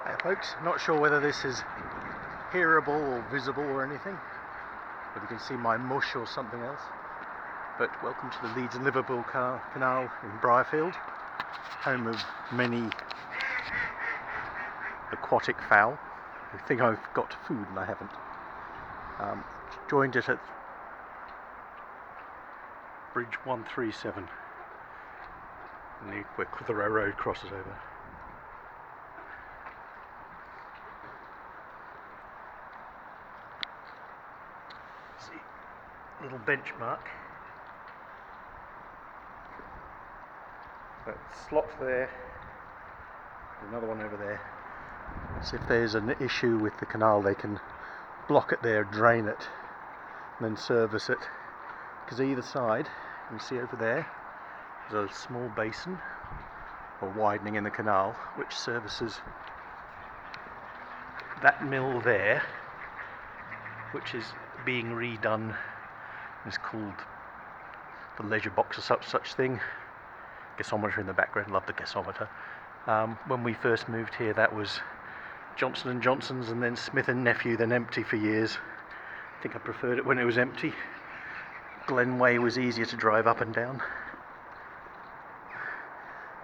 Hey folks, not sure whether this is hearable or visible or anything, whether you can see my mush or something else, but welcome to the Leeds and Liverpool canal in Brierfield, home of many aquatic fowl. I think I've got food and I haven't. Joined it at Bridge 137, where Clitheroe Road crosses over. See, little benchmark. That slot there, another one over there. So if there's an issue with the canal, they can block it there, drain it, and then service it. Because either side, you see over there, there's a small basin or widening in the canal which services that mill there, which is being redone. It's called the leisure box or such thing. Gasometer in the background, love the gasometer. When we first moved here, that was Johnson & Johnson's, and then Smith & Nephew, then empty for years. I think I preferred it when it was empty. Glenway was easier to drive up and down.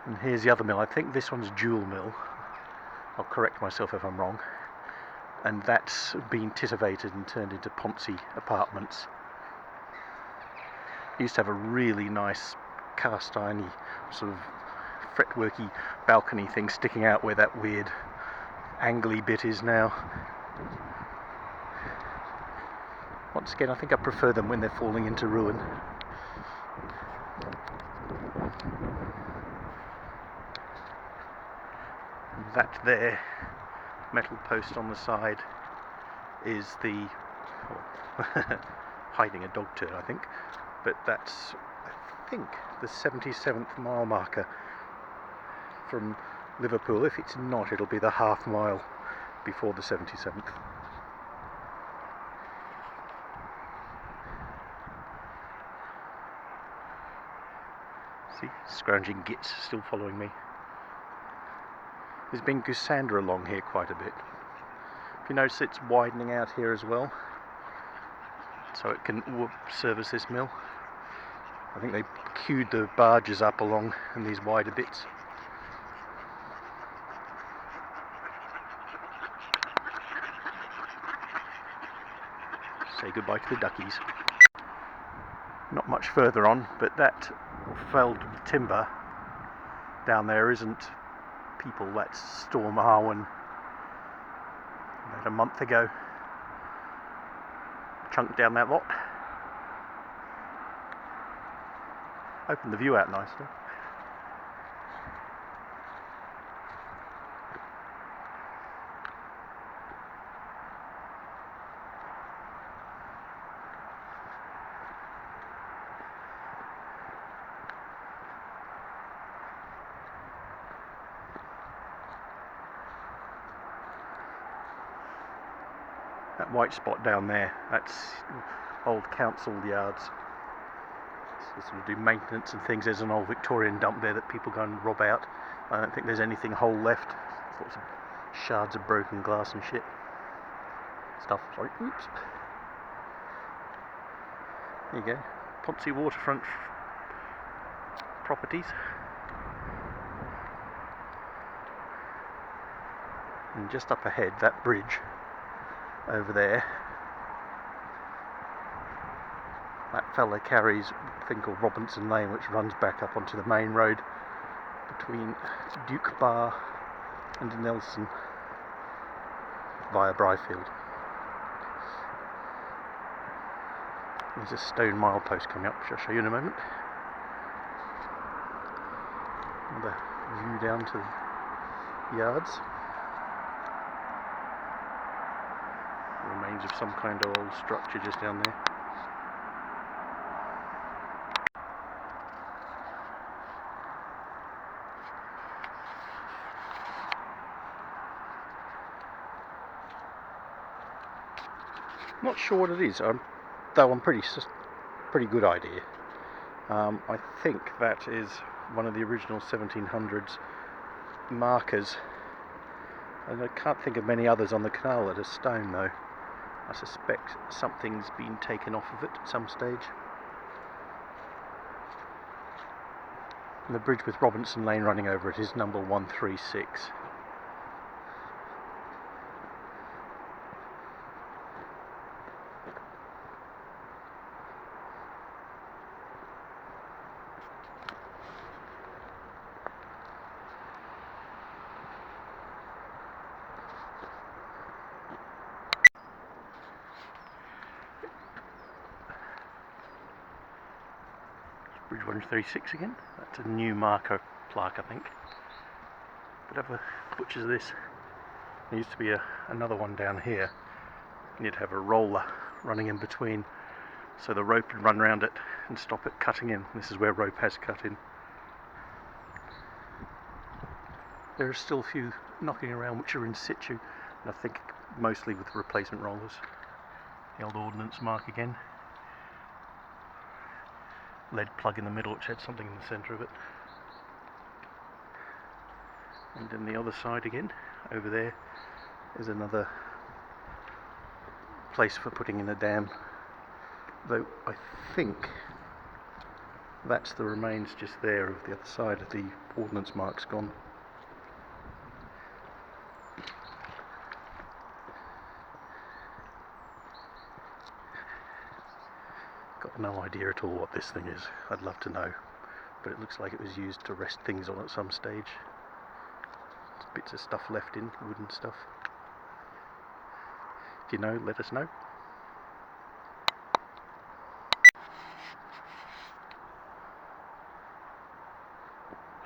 And here's the other mill. I think this one's Jewel Mill. I'll correct myself if I'm wrong. And that's been titivated and turned into Ponzi apartments. It used to have a really nice cast irony sort of fretworky balcony thing sticking out where that weird angly bit is now. Once again, I think I prefer them when they're falling into ruin. That there metal post on the side is the hiding a dog turd, I think, but that's, I think, the 77th mile marker from Liverpool. If it's not, it'll be the half mile before the 77th. See, scrounging gits still following me. There's been Goosander along here quite a bit. If you notice, it's widening out here as well, so it can service this mill. I think they queued the barges up along in these wider bits. Say goodbye to the duckies. Not much further on, but that felled timber down there isn't people, that's Storm Arwen. About a month ago, chunked down that lot. Opened the view out nicely. That white spot down there, that's old council yards. So sort of do maintenance and things. There's an old Victorian dump there that people go and rob out. I don't think there's anything whole left. Lots of shards of broken glass and shit. Stuff, sorry, oops. There you go, Ponzi waterfront properties. And just up ahead, that bridge over there, that fella carries a thing called Robinson Lane, which runs back up onto the main road between Duke Bar and Nelson via Brierfield. There's a stone milepost coming up, which I'll show you in a moment. Another view down to the yards. Remains of some kind of old structure just down there. Not sure what it is, though I'm pretty good idea. I think that is one of the original 1700s markers And I can't think of many others on the canal that are stone though. I suspect something's been taken off of it at some stage. And the bridge with Robinson Lane running over it is number 136. Bridge 136 again. That's a new marker plaque, I think. Whatever butchers this. There used to be another one down here. And you'd have a roller running in between, so the rope would run around it and stop it cutting in. This is where rope has cut in. There are still a few knocking around which are in situ, and I think mostly with replacement rollers. The old ordnance mark again. Lead plug in the middle which had something in the centre of it. And then the other side again, over there, is another place for putting in a dam, though I think that's the remains just there of the other side of the ordnance mark's gone. Got no idea at all what this thing is. I'd love to know, but it looks like it was used to rest things on at some stage. There's bits of stuff left in, wooden stuff. If you know, let us know.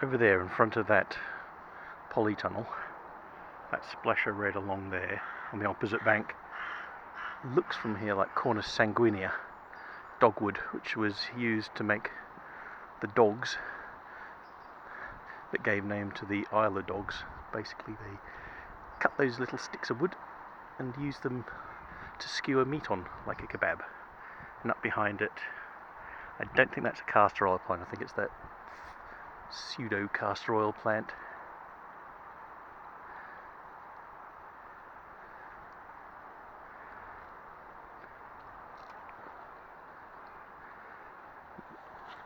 Over there in front of that polytunnel, that splasher red along there on the opposite bank, looks from here like Cornus sanguinea dogwood, which was used to make the dogs that gave name to the Isla dogs. Basically they cut those little sticks of wood and use them to skewer meat on like a kebab. And up behind it, I don't think that's a castor oil plant, I think it's that pseudo castor oil plant.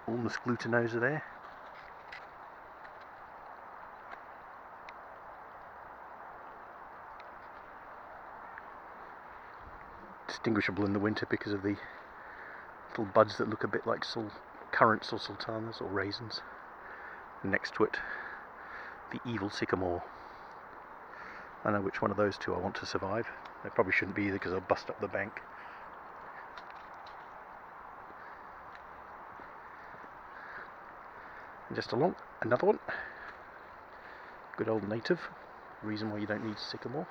Ulmus glutinosa there. Distinguishable in the winter because of the little buds that look a bit like currants or sultanas or raisins. And next to it, the evil sycamore. I know which one of those two I want to survive. They probably shouldn't be either because I'll bust up the bank. And just along, another one. Good old native. Reason why you don't need sycamore.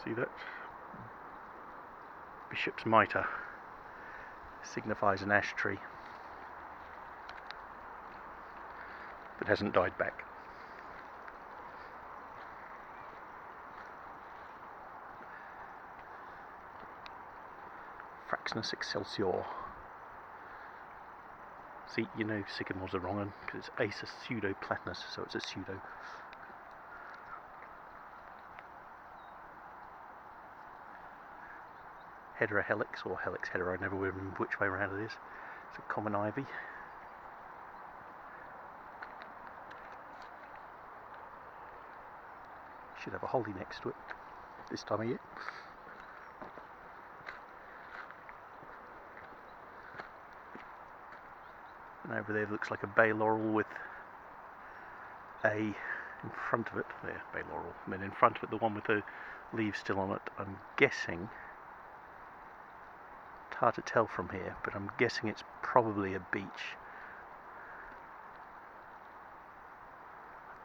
See that? Bishop's mitre signifies an ash tree that hasn't died back. Fraxinus excelsior. See, you know sycamores are wrong one because it's Acer pseudoplatanus, so it's a pseudo. Heterohelix or helix hetero, I never remember which way around it is. It's a common ivy. Should have a holly next to it this time of year. And over there looks like a bay laurel with in front of it, there, bay laurel, and then in front of it the one with the leaves still on it. I'm guessing, it's hard to tell from here, but I'm guessing it's probably a beech.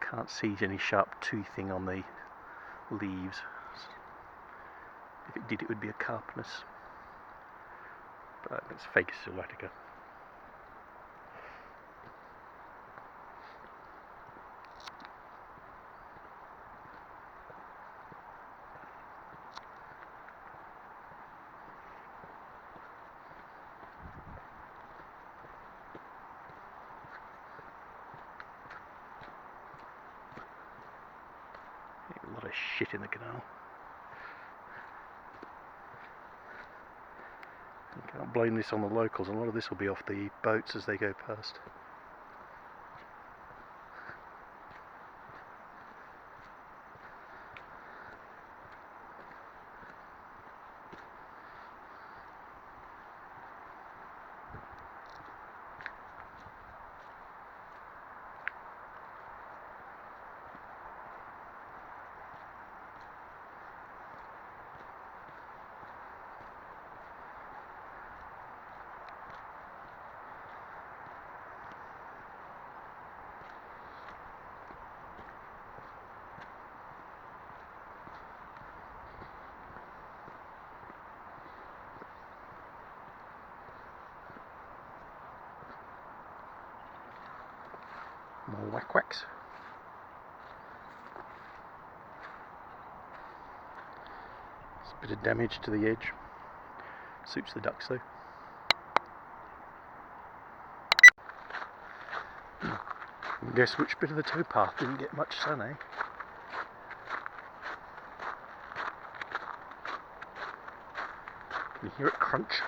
I can't see any sharp toothing on the leaves. If it did, it would be a carpinus, but it's fake Sylvatica. shit in the canal. You can't blame this on the locals. A lot of this will be off the boats as they go past. More whack-whacks. It's a bit of damage to the edge. Suits the ducks though. Guess which bit of the towpath didn't get much sun, eh? Can you hear it crunch?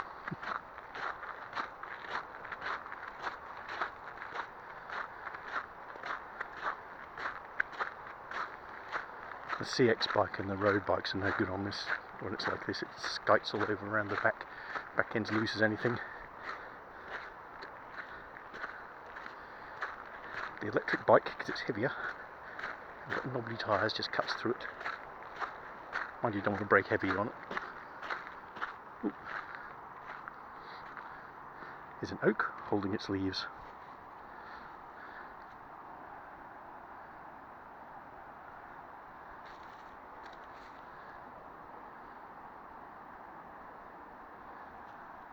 The CX bike and the road bikes are no good on this. When it's like this, it skites all over around the back. Back end's loose as anything. The electric bike, because it's heavier, and got knobbly tyres, just cuts through it. Mind you, don't want to brake heavy on it. Ooh. There's an oak holding its leaves.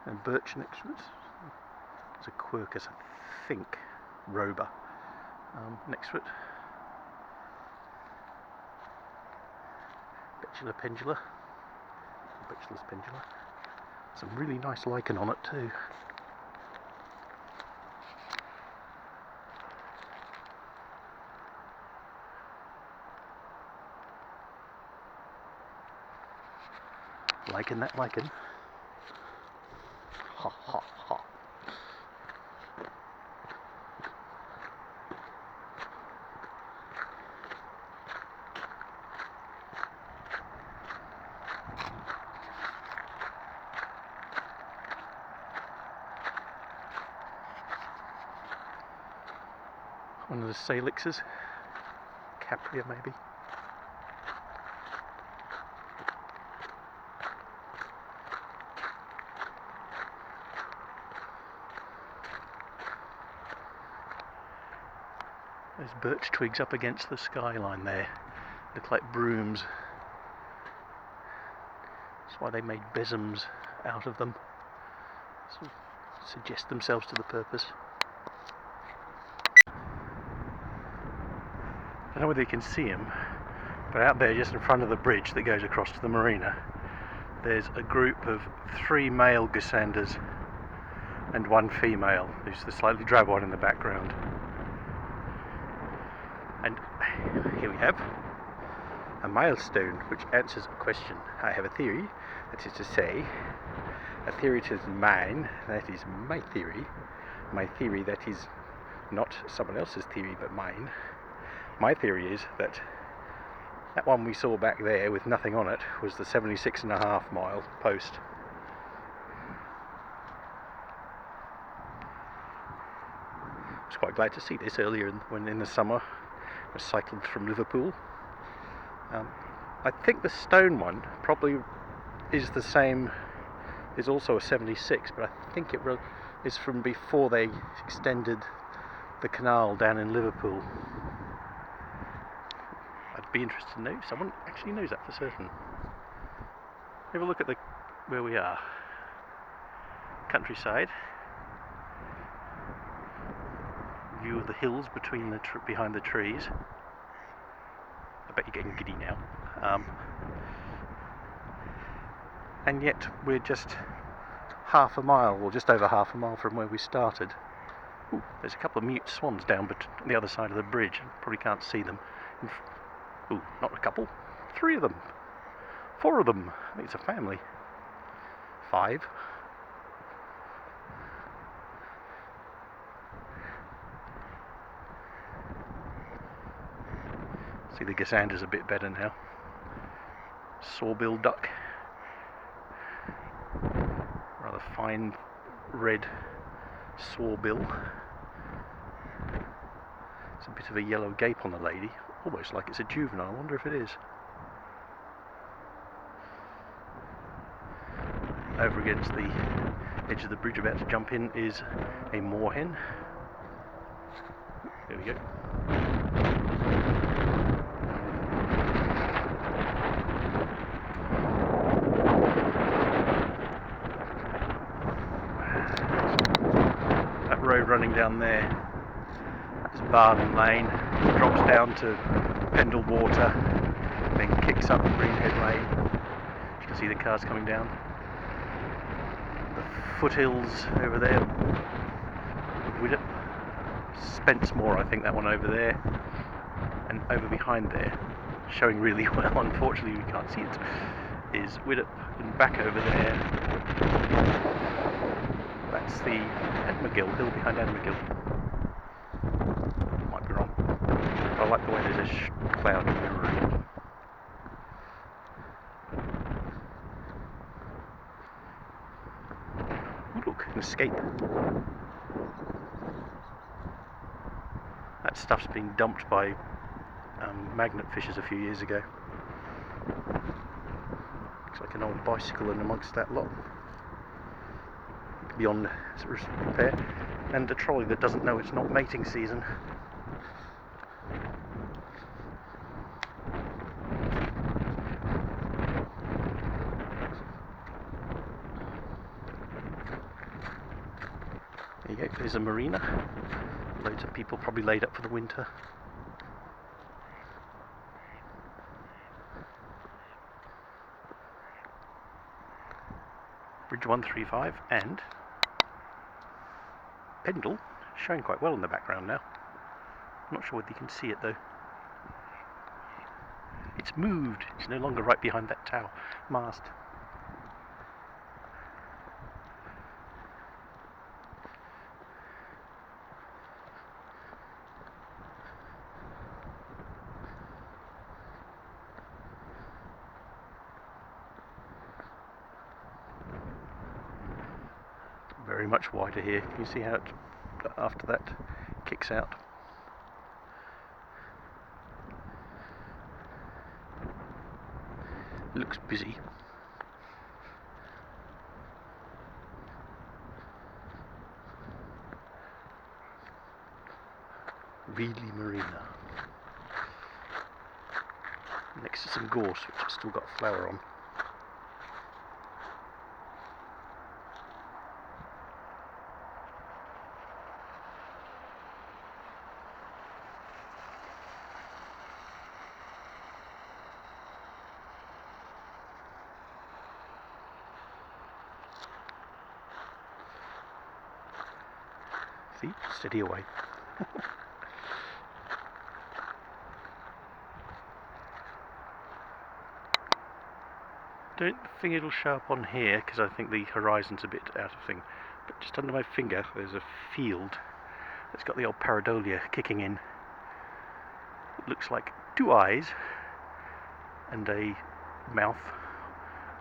And birch next to it. It's a Quakers, I think, rober. Next to it, pendula, Betulus pendula. Some really nice lichen on it too. Lichen that lichen. Ha ha ha. One of the salixes, Capria maybe. There's birch twigs up against the skyline there, look like brooms. That's why they made besoms out of them, sort of suggest themselves to the purpose. I don't know whether you can see them, but out there just in front of the bridge that goes across to the marina, there's a group of 3 male goosandas and 1 female, who's the slightly drab one in the background. And here we have a milestone which answers a question. I have a theory, that is to say, a theory that is mine, that is my theory that is not someone else's theory but mine. My theory is that that one we saw back there with nothing on it was the 76.5 mile post. I was quite glad to see this earlier when in the summer I cycled from Liverpool. I think the stone one probably is the same, is also a 76, but I think it is from before they extended the canal down in Liverpool. I'd be interested to know if someone actually knows that for certain. Have a look at where we are. Countryside. View of the hills between behind the trees. I bet you're getting giddy now. And yet we're just half a mile, or just over half a mile from where we started. Ooh, there's a couple of mute swans down on the other side of the bridge. Probably can't see them. Ooh, not a couple, 3 of them. 4 of them. I think it's a family. 5. See, the Gassander's a bit better now. Sawbill duck. Rather fine red sawbill. It's a bit of a yellow gape on the lady, almost like it's a juvenile. I wonder if it is. Over against the edge of the bridge, about to jump in, is a moorhen. There we go. That road running down there, that's Barden Lane, drops down to Pendle Water, then kicks up Greenhead Lane. You can see the cars coming down. The foothills over there, Widdop, Spencemoor, I think that one over there, and over behind there, showing really well, unfortunately we can't see it, is Widdop, and back over there, that's the Edmergill, hill behind Edmergill. Might be wrong, but I like the way there's a cloud mirroring. Look, an escape. That stuff's been dumped by magnet fishers a few years ago. Looks like an old bicycle in amongst that lot. Beyond repair. And a trolley that doesn't know it's not mating season. There you go, there's a marina. Loads of people probably laid up for the winter. Bridge 135 and Pendle, showing quite well in the background now. I'm not sure whether you can see it though. It's moved, it's no longer right behind that tower mast. Very much wider here. Can you see how it, after that, kicks out? It looks busy. Reedley Marina. Next to some gorse, which has still got flower on. See, steady away. Don't think it'll show up on here because I think the horizon's a bit out of thing. But just under my finger there's a field that's got the old pareidolia kicking in. It looks like 2 eyes and a mouth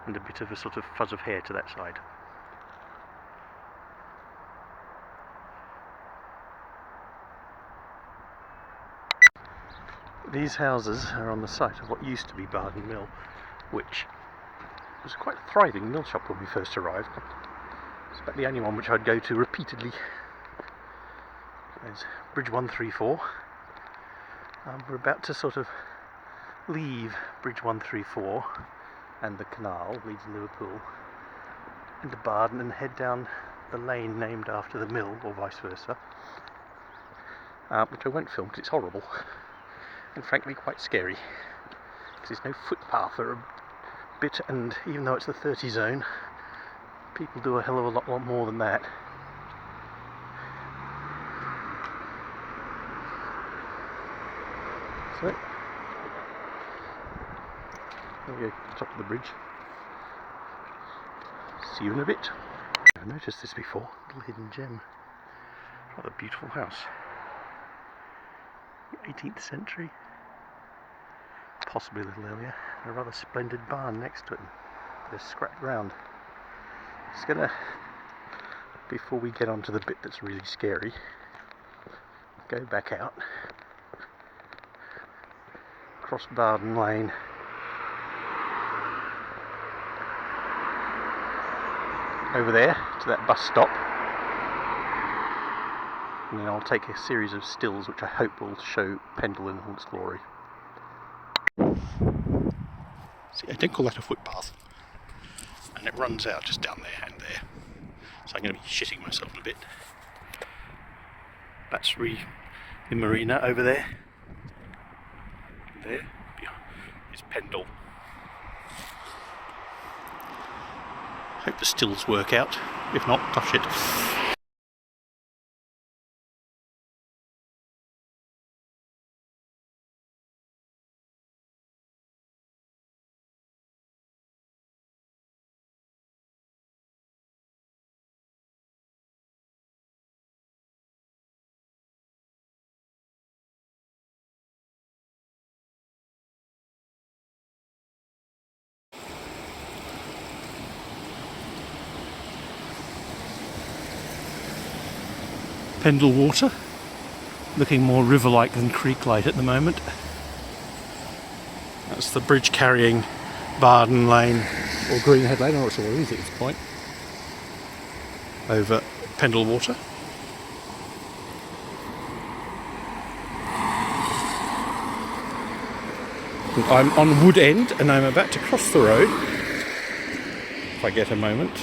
and a bit of a sort of fuzz of hair to that side. These houses are on the site of what used to be Barden Mill, which was quite a thriving mill shop when we first arrived. It's about the only one which I'd go to repeatedly. There's Bridge 134. We're about to sort of leave Bridge 134 and the canal, Leeds Liverpool, into Barden and head down the lane named after the mill, or vice versa, which I won't film because it's horrible. And frankly quite scary, because there's no footpath for a bit, and even though it's the 30 zone, people do a hell of a lot more than that. So There we go, top of the bridge. See you in a bit. I've noticed this before, little hidden gem. What a beautiful house. 18th century, possibly a little earlier. A rather splendid barn next to it. Bit of scrapped ground. Just gonna, before we get onto the bit that's really scary, go back out, across Barden Lane, over there to that bus stop, and then I'll take a series of stills which I hope will show Pendle in all its glory. See, I don't call that a footpath, and it runs out just down there and there, so I'm going to be shitting myself a bit. That's the marina over there. There is Pendle. Hope the stills work out. If not, tough shit. Pendle Water, looking more river-like than creek-like at the moment. That's the bridge carrying Barden Lane, or Greenhead Lane, or what it is at this point, over Pendle Water. I'm on Wood End and I'm about to cross the road, if I get a moment.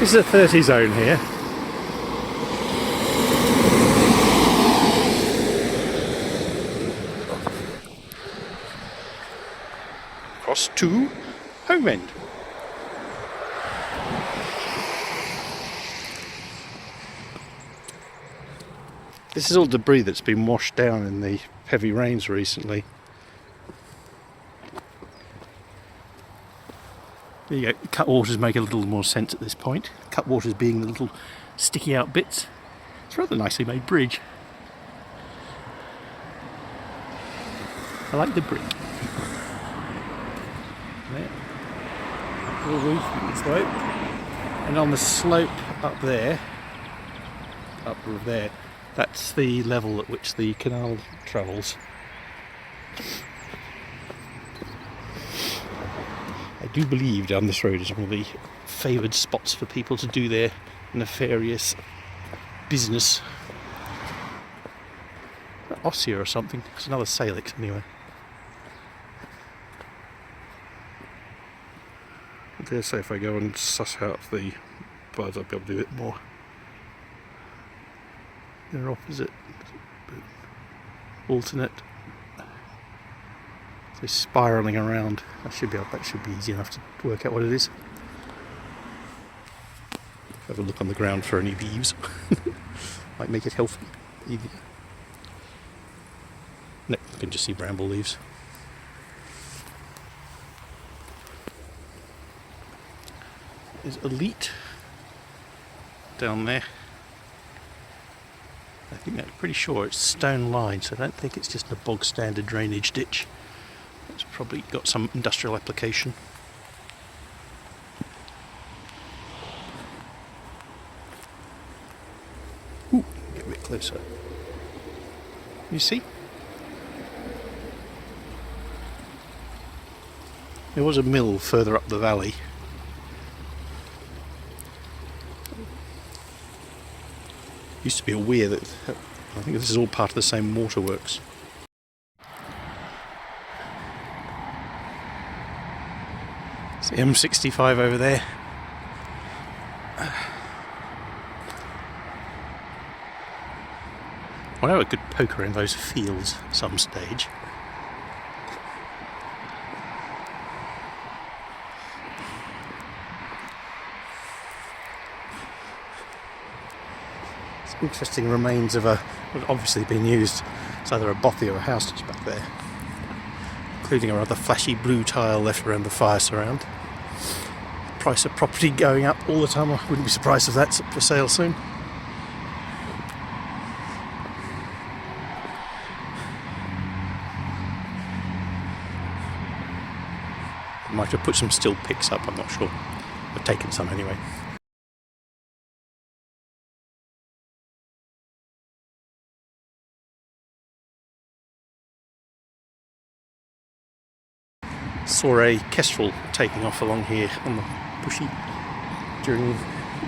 This is a 30 zone here. Cross to Home End. This is all debris that's been washed down in the heavy rains recently. There you go, cut waters make a little more sense at this point. Cut waters being the little sticky out bits. It's a rather nicely made bridge. I like the brick. There. Little roof on the slope. And on the slope up there, that's the level at which the canal travels. I do believe down this road is one of the favoured spots for people to do their nefarious business. Ossia or something. It's another salix anyway. I dare say if I go and suss out the buds I'll be able to do it more. They're opposite. Alternate. So spiralling around. That should be easy enough to work out what it is. Have a look on the ground for any leaves. Might make it healthy. Easier. No, you can just see bramble leaves. There's Elite down there. I'm pretty sure it's stone lined, so I don't think it's just a bog standard drainage ditch. It's probably got some industrial application. Ooh, get a bit closer. You see? There was a mill further up the valley. Used to be a weir that, I think this is all part of the same waterworks. It's the M65 over there. I'll have a good poker in those fields at some stage. Interesting remains of a, obviously been used, it's either a bothy or a house just back there. including a rather flashy blue tile left around the fire surround. Price of property going up all the time. I wouldn't be surprised if that's up for sale soon. I might have put some still pics up, I'm not sure. I've taken some anyway. Saw a kestrel taking off along here on the bushy during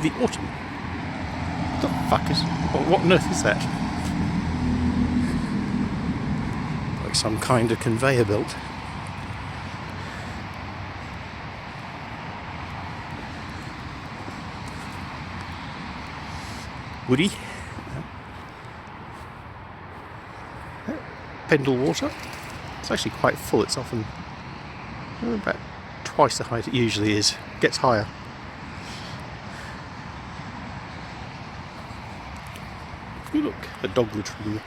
the autumn. What the fuck is... what on earth is that? Like some kind of conveyor belt. Woody. Pendle Water. It's actually quite full. It's often about twice the height it usually is. Gets higher. Look, a dog latrine.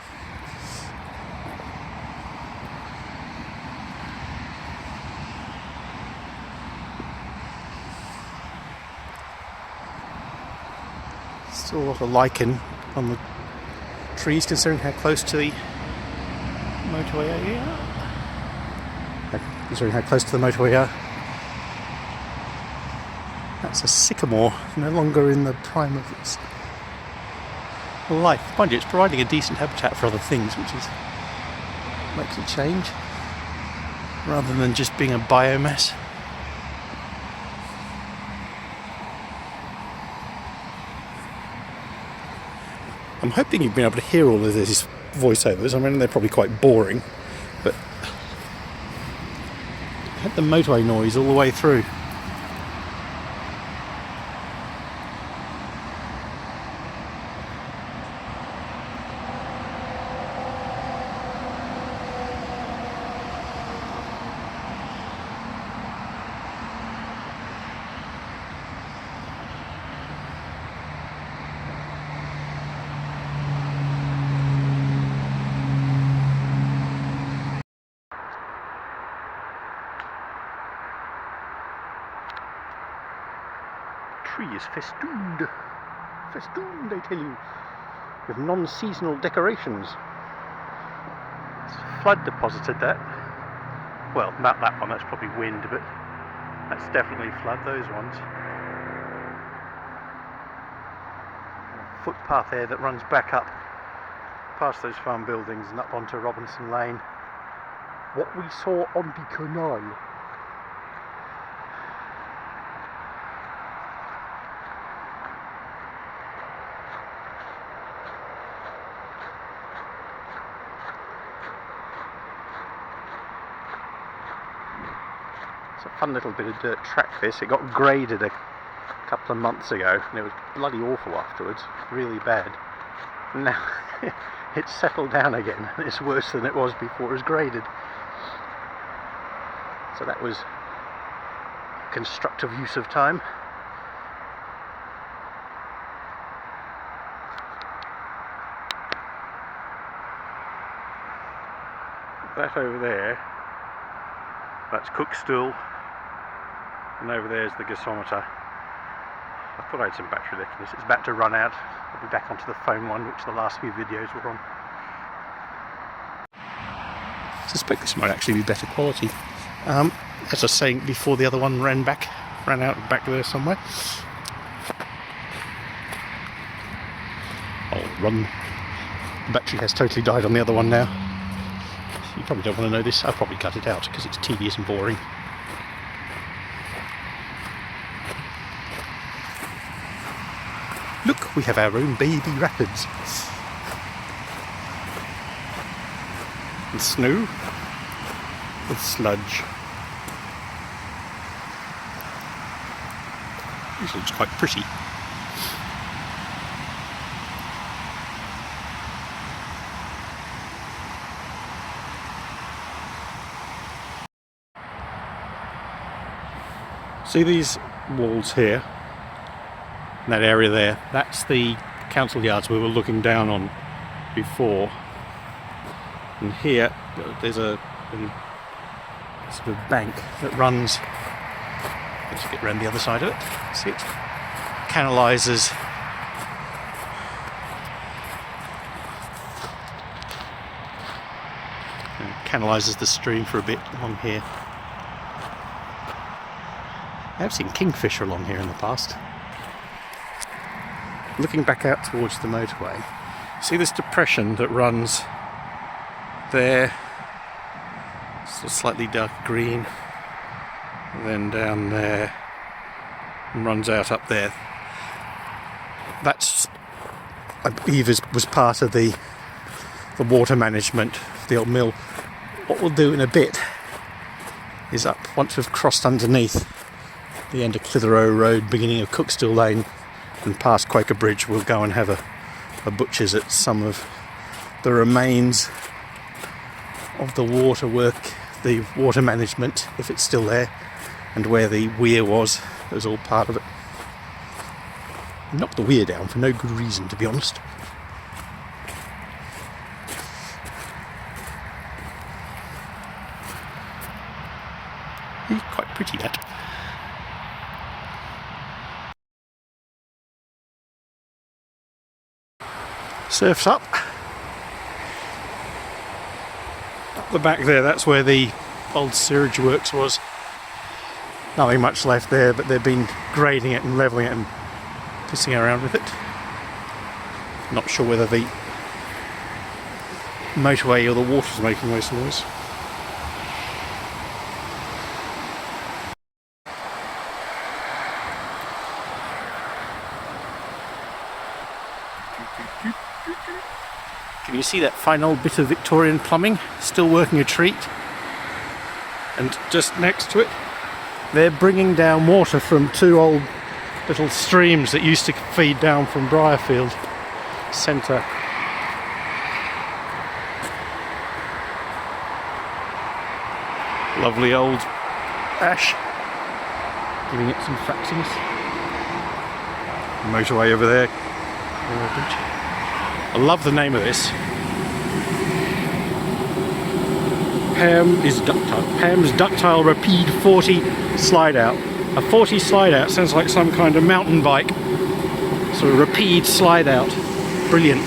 Still a lot of lichen on the trees, considering how close to the motorway area. Considering how close to the motorway we are. That's a sycamore, no longer in the prime of its life. Mind you, it's providing a decent habitat for other things, which is makes it change, rather than just being a biomass. I'm hoping you've been able to hear all of these voiceovers. I mean, they're probably quite boring, but I had the motorway noise all the way through. Tree is festooned, I tell you, with non-seasonal decorations. It's flood deposited that. Well, not that one, that's probably wind, but that's definitely flood, those ones. A footpath there that runs back up past those farm buildings and up onto Robinson Lane. What we saw on the canal. It's a fun little bit of dirt track this. It got graded a couple of months ago and it was bloody awful afterwards, really bad. Now it's settled down again and it's worse than it was before it was graded. So that was constructive use of time. That over there, that's Cookstool, and over there's the gasometer. I thought I had some battery left in this. It's about to run out. I'll be back onto the phone one, which the last few videos were on. I suspect this might actually be better quality. As I was saying before, the other one ran out back there somewhere. I'll run. The battery has totally died on the other one now. You probably don't want to know this. I'll probably cut it out because it's tedious and boring. Look, we have our own baby rapids. And snow. With sludge. This looks quite pretty. See these walls here, in that area there, that's the council yards we were looking down on before. And here there's a sort of bank that runs. Let's get round the other side of it. See it? Canalises the stream for a bit along here. I have seen kingfisher along here in the past. Looking back out towards the motorway, see this depression that runs there, sort of slightly dark green, and then down there and runs out up there. That's, I believe, was part of the water management of the old mill. What we'll do in a bit is, once we've crossed underneath the end of Clitheroe Road, beginning of Cookstill Lane, and past Quaker Bridge, we'll go and have a butcher's at some of the remains of the water work, the water management, if it's still there, and where the weir was. It was all part of it. Knocked the weir down for no good reason, to be honest. Quite pretty, that. Surf's up. Up the back there, that's where the old sewage works was. Nothing much left there, but they've been grading it and levelling it and pissing around with it. Not sure whether the motorway or the water's making most noise. Can you see that fine old bit of Victorian plumbing still working a treat? And just next to it, they're bringing down water from two old little streams that used to feed down from Brierfield centre. Lovely old ash, giving it some fraxiness. Motorway over there. I love the name of this. Pam's Ductile Rapide 40 Slide Out. A 40 slide out sounds like some kind of mountain bike. So a Rapide slide out. Brilliant.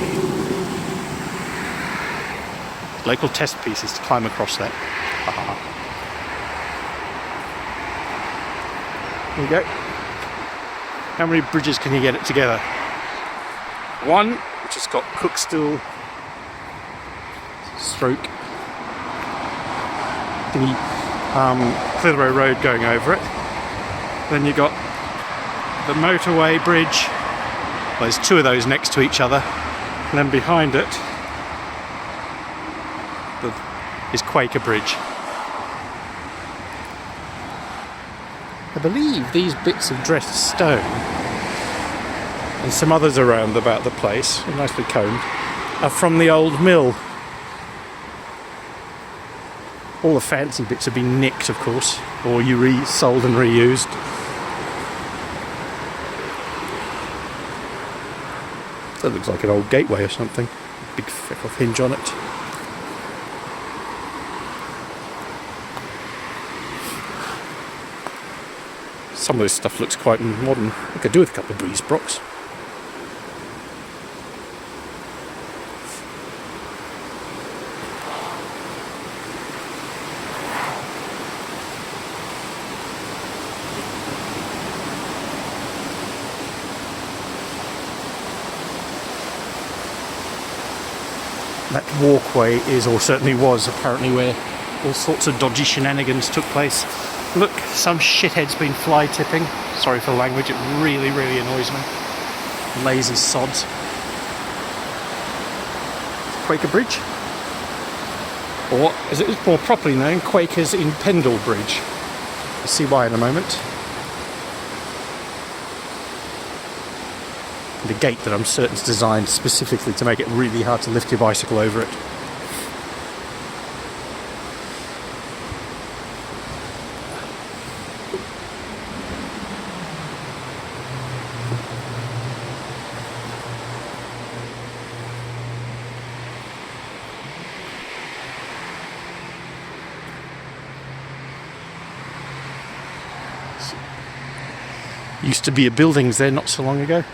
Local test pieces to climb across that. There you go. How many bridges can you get it together? One, which has got Cookstill stroke the Clitheroe Road going over it. Then you've got the motorway bridge. Well, there's two of those next to each other. And then behind it is Quaker Bridge. I believe these bits of dressed stone and some others around about the place, nicely combed, are from the old mill. All the fancy bits have been nicked, of course, or you resold and reused. That looks like an old gateway or something. Big feck-off hinge on it. Some of this stuff looks quite modern. I could do with a couple of breeze brocks. That walkway is, or certainly was, apparently where all sorts of dodgy shenanigans took place. Look, some shithead's been fly tipping. Sorry for the language, it really, really annoys me. Lazy sods. Quaker Bridge. Or, as it is more properly known, Quakers in Pendle Bridge. You'll see why in a moment. The gate that I'm certain is designed specifically to make it really hard to lift your bicycle over it. Used to be a buildings there not so long ago.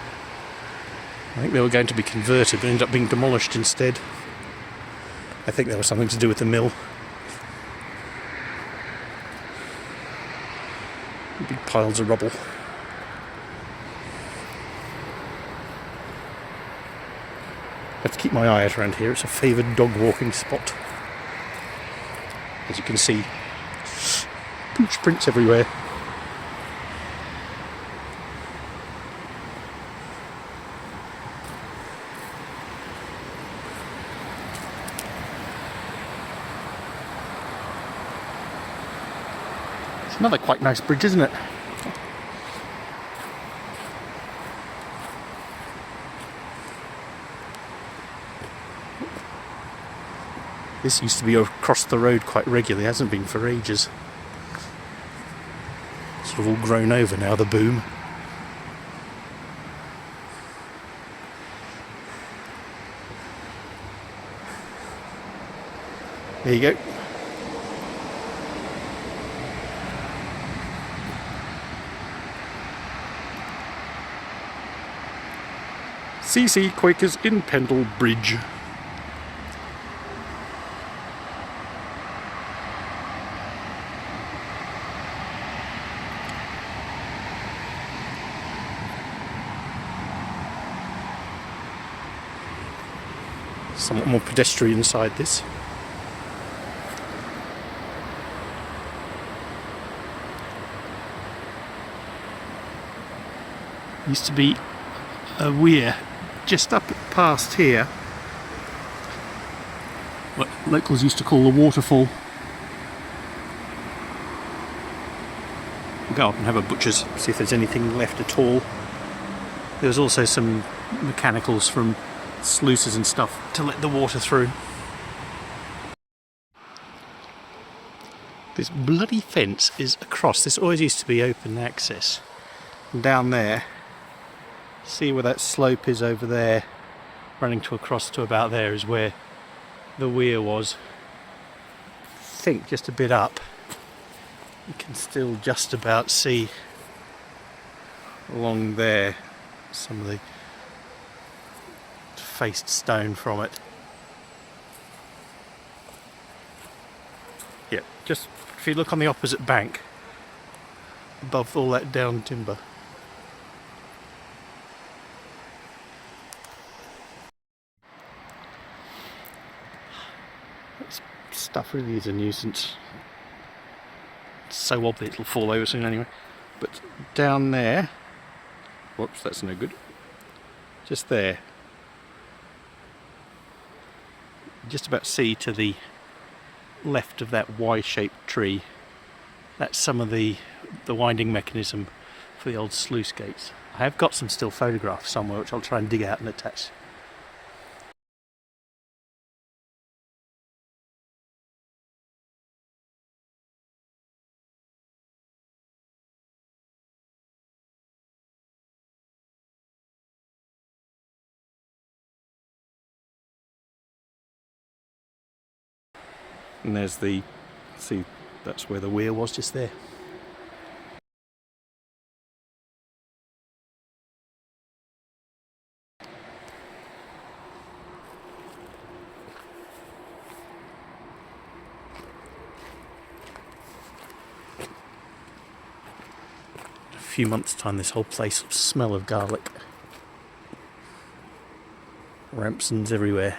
I think they were going to be converted, but ended up being demolished instead. I think there was something to do with the mill. Big piles of rubble. I have to keep my eye out around here. It's a favoured dog walking spot. As you can see, pooch prints everywhere. It's another quite nice bridge, isn't it? This used to be across the road quite regularly, hasn't been for ages. Sort of all grown over now, the boom. There you go. CC Quakers in Pendle Bridge. Somewhat more pedestrian side this. Used to be a weir just up past here, what locals used to call the waterfall. We'll go up and have a butcher's, see if there's anything left at all. There's also some mechanicals from sluices and stuff to let the water through. This bloody fence is across. This always used to be open access. And down there, see where that slope is over there, running to across to about there is where the weir was. I think just a bit up, you can still just about see along there some of the faced stone from it. Yeah, just if you look on the opposite bank, above all that down timber. This stuff really is a nuisance. It's so obvious it'll fall over soon anyway. But down there, whoops, that's no good. Just there. Just about see to the left of that Y-shaped tree. That's some of the winding mechanism for the old sluice gates. I have got some still photographs somewhere which I'll try and dig out and attach. And there's the, see, that's where the weir was, just there. In a few months' time, this whole place will smell of garlic. Rampsons everywhere.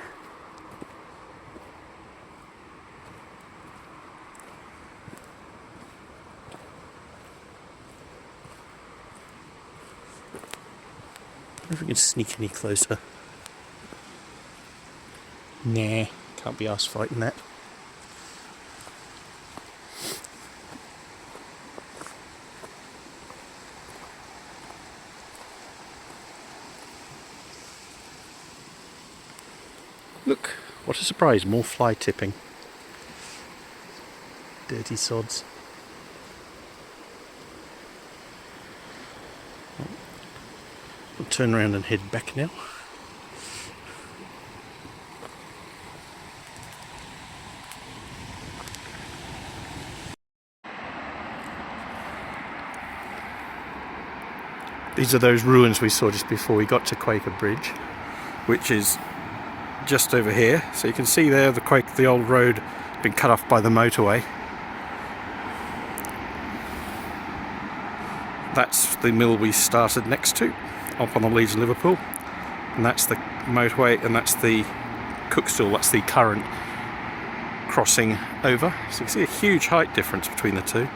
I wonder if we can sneak any closer. Nah, can't be arsed fighting that. Look, what a surprise, more fly tipping. Dirty sods. We'll turn around and head back now. These are those ruins we saw just before we got to Quaker Bridge, which is just over here. So you can see there the old road been cut off by the motorway. That's the mill we started next to, up on the Leeds Liverpool, and that's the motorway, and that's the Cookstool, that's the current crossing over. So you can see a huge height difference between the two.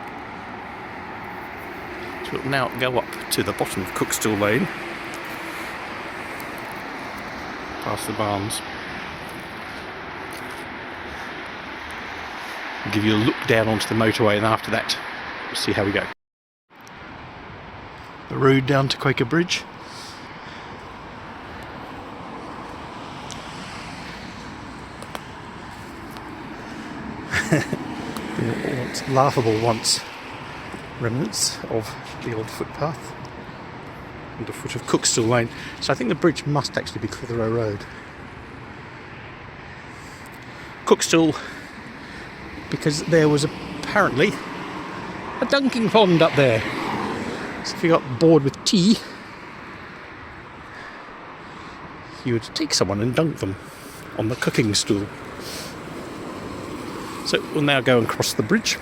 So we'll now go up to the bottom of Cookstool Lane, past the barns. I'll give you a look down onto the motorway, and after that we'll see how we go. The road down to Quaker Bridge. What's laughable once remnants of the old footpath at the foot of Cookstool Lane. So I think the bridge must actually be Clitheroe Road. Cookstool, because there was apparently a dunking pond up there. So if you got bored with tea, you would take someone and dunk them on the cooking stool. So we'll now go and cross the bridge.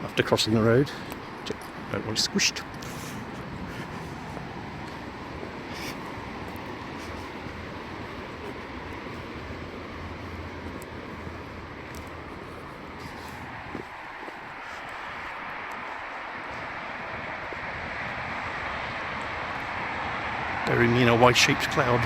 After crossing the road, don't want it squished. Burying me in a Y-shaped cloud.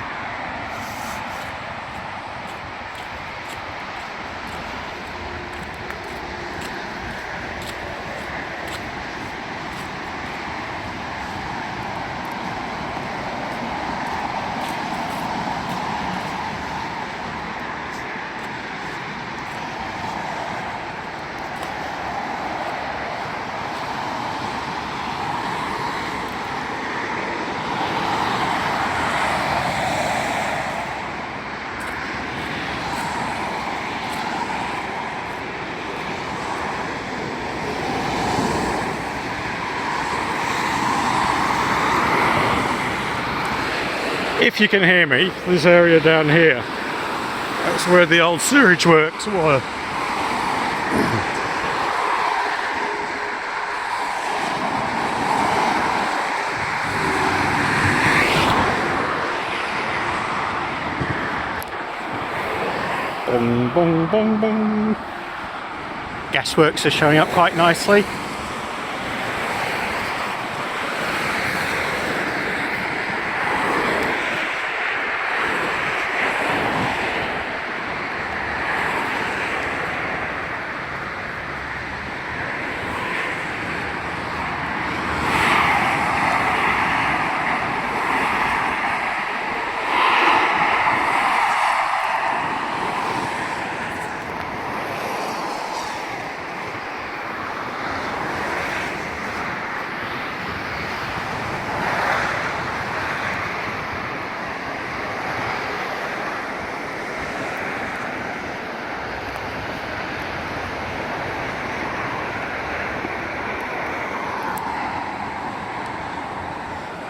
If you can hear me, this area down here, that's where the old sewage works were. Bong, bong, bong, bong. Gasworks are showing up quite nicely.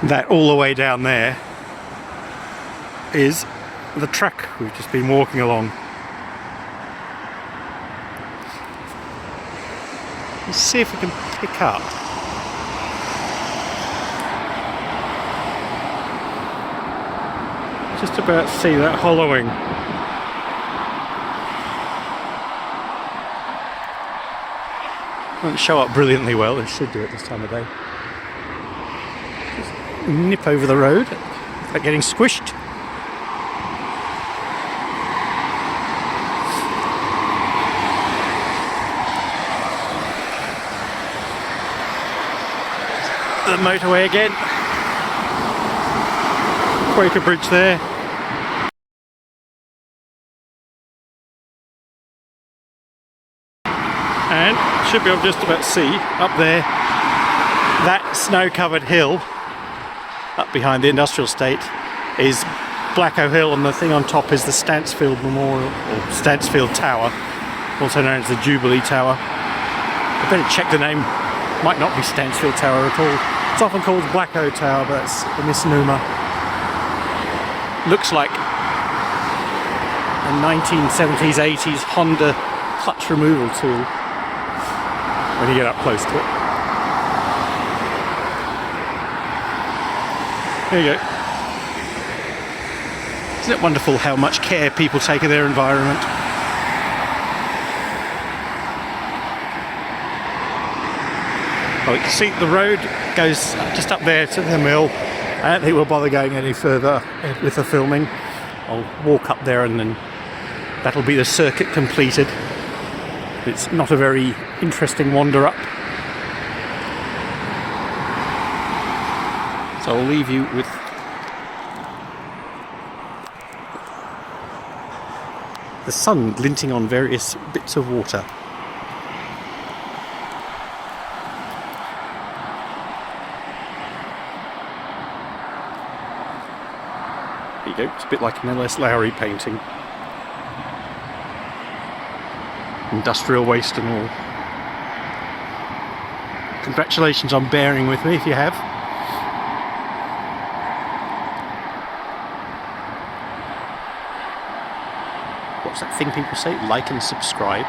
That all the way down there is the track we've just been walking along. Let's see if we can pick up. Just about see that hollowing. Won't show up brilliantly well, it should do at this time of day. Nip over the road without getting squished. The motorway again. Quaker Bridge there. And should be able to just about see up there that snow-covered hill up behind the industrial estate is Blacko Hill, and the thing on top is the Stansfield Memorial, or Stansfield Tower, also known as the Jubilee Tower. I better check the name Might not be Stansfield Tower at all. It's often called Blacko Tower, but it's a misnomer. Looks like a 1970s, 80s Honda clutch removal tool when you get up close to it. There you go. Isn't it wonderful how much care people take of their environment? Well, you can see the road goes just up there to the mill. I don't think we'll bother going any further with the filming. I'll walk up there and then that'll be the circuit completed. It's not a very interesting wander up. So I'll leave you with the sun glinting on various bits of water. There you go, it's a bit like an L.S. Lowry painting. Industrial waste and all. Congratulations on bearing with me if you have. What's that thing people say? Like and subscribe.